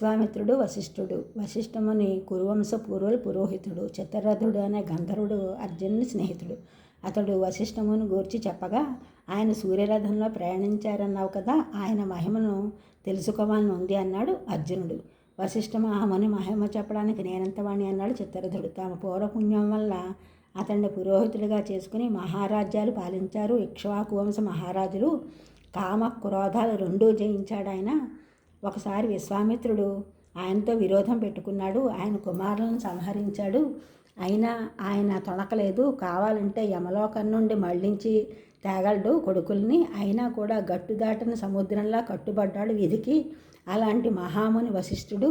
విశ్వామిత్రుడు వశిష్ఠుడు. వశిష్ఠముని కురువంశ పూర్వుల పురోహితుడు. చిత్రరథుడు అనే గంధర్వుడు అర్జునుని స్నేహితుడు. అతడు వశిష్ఠమును గూర్చి చెప్పగా, ఆయన సూర్యరథంలో ప్రయాణించారన్నావు కదా, ఆయన మహిమను తెలుసుకోవాలని ఉంది అన్నాడు అర్జునుడు. వశిష్ఠ మహాముని మహిమ చెప్పడానికి నేనంతవాణి అన్నాడు చిత్రరథుడు. తమ పూర్వపుణ్యం వల్ల అతన్ని పురోహితుడిగా చేసుకుని మహారాజ్యాలు పాలించారు. ఇక్ష్వాకు వంశ మహారాజులు కామ క్రోధాలు రెండూ జయించాడు ఆయన. ఒకసారి విశ్వామిత్రుడు ఆయనతో విరోధం పెట్టుకున్నాడు. ఆయన కుమారులను సంహరించాడు. అయినా ఆయన తొణకలేదు. కావాలంటే యమలోకం నుండి మళ్లించి తేగలడు కొడుకుల్ని. అయినా కూడా గట్టు దాటిన సముద్రంలా కట్టుబడ్డాడు విధికి. అలాంటి మహాముని వశిష్ఠుడు.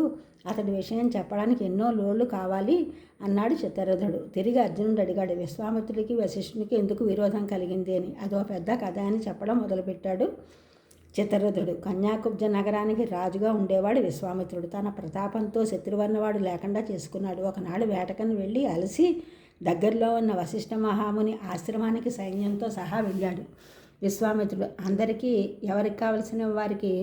అతడి విషయం చెప్పడానికి ఎన్నో లోళ్ళు కావాలి అన్నాడు చిత్రరథుడు. తిరిగి అర్జునుడు అడిగాడు, విశ్వామిత్రుడికి వశిష్ఠునికి ఎందుకు విరోధం కలిగింది అని. అదో పెద్ద కథ అని చెప్పడం మొదలుపెట్టాడు చిత్రరథుడు. కన్యాకుబ్జ నగరానికి రాజుగా ఉండేవాడు విశ్వామిత్రుడు. తన ప్రతాపంతో శత్రువర్ణవాడు లేకుండా చేసుకున్నాడు. ఒకనాడు వేటకని వెళ్ళి అలసి దగ్గరలో ఉన్న వశిష్ఠ మహాముని ఆశ్రమానికి సైన్యంతో సహా వెళ్ళాడు. విశ్వామిత్రుడు అందరికీ ఎవరికి కావలసిన వారికి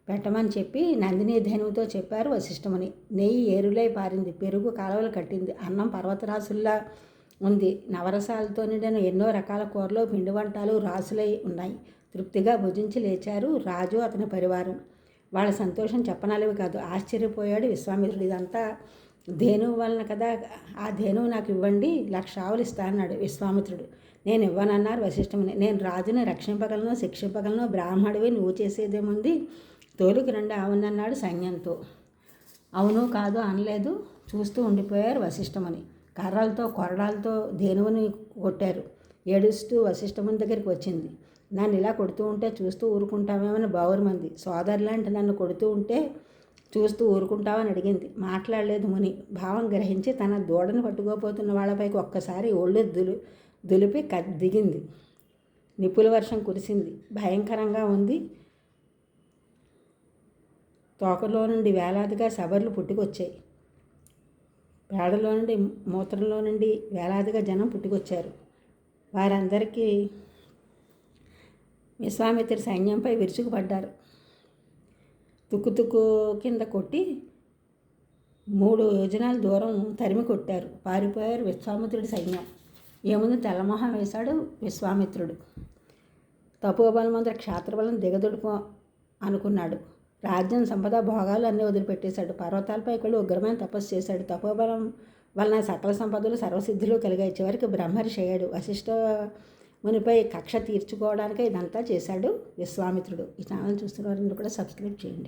పెట్టమని చెప్పి నందిని ధేనువుతో చెప్పారు వశిష్ఠముని. నెయ్యి ఏరులై పారింది, పెరుగు కాలువలు కట్టింది, అన్నం పర్వతరాసుల్లా ఉంది, నవరసాలతో నిండిన ఎన్నో రకాల కూరలు పిండి వంటలు రాసులై ఉన్నాయి. తృప్తిగా భుజించి లేచారు రాజు అతని పరివారం. వాళ్ళ సంతోషం చెప్పనలేవి కాదు. ఆశ్చర్యపోయాడు విశ్వామిత్రుడు. ఇదంతా ధేనువు వలన కదా, ఆ ధేనువు నాకు ఇవ్వండి, 1,00,000 ఆవులు ఇస్తా అన్నాడు విశ్వామిత్రుడు. నేను ఇవ్వనన్నారు వశిష్ఠముని. నేను రాజుని రక్షింపగలను, శిక్షింపగలను, బ్రాహ్మడివి, నువ్వు చేసేదేముంది, తోలుకు రండి ఆవునన్నాడు సైన్యంతో. అవును కాదు అనలేదు. చూస్తూ ఉండిపోయారు వశిష్ఠముని. కర్రలతో కొరడాలతో ధేనువుని కొట్టారు. ఏడుస్తూ వశిష్ఠముని దగ్గరికి వచ్చింది. నన్ను ఇలా కొడుతూ ఉంటే చూస్తూ ఊరుకుంటామేమని బావురుమంది. సోదరులాంటి నన్ను కొడుతూ ఉంటే చూస్తూ ఊరుకుంటామని అడిగింది. మాట్లాడలేదు ముని. భావం గ్రహించి తన దూడను పట్టుకోపోతున్న వాళ్ళపైకి ఒక్కసారి ఒళ్ళు దులిపి దిగింది. నిప్పుల వర్షం కురిసింది. భయంకరంగా ఉంది. తోకలో నుండి వేలాదిగా సబర్లు పుట్టుకొచ్చాయి. పేడలో నుండి మూత్రంలో నుండి వేలాదిగా జనం పుట్టుకొచ్చారు. వారందరికీ విశ్వామిత్రుడి సైన్యంపై విరుచుకుపడ్డారు. తుక్కు కింద కొట్టి 3 యోజనాల దూరం తరిమి కొట్టారు. పారిపోయారు విశ్వామిత్రుడి సైన్యం. ఏముంది తెల్లమొహం వేశాడు విశ్వామిత్రుడు. తపోబలం ముందర క్షాత్రబలం దిగదుడుపు అనుకున్నాడు. రాజ్యం, సంపద, భోగాలు అన్నీ వదిలిపెట్టేశాడు. పర్వతాలపై వెళ్ళి ఉగ్రమైన తపస్సు చేశాడు. తపోబలం వలన సకల సంపదలు సర్వసిద్ధులు కలిగాయి. చివరికి బ్రహ్మర్షి అయ్యాడు. వశిష్ఠ మునిపై కక్ష తీర్చుకోవడానికే ఇదంతా చేశాడు విశ్వామిత్రుడు. ఈ ఛానల్ చూస్తున్న వారిని కూడా సబ్స్క్రైబ్ చేయండి.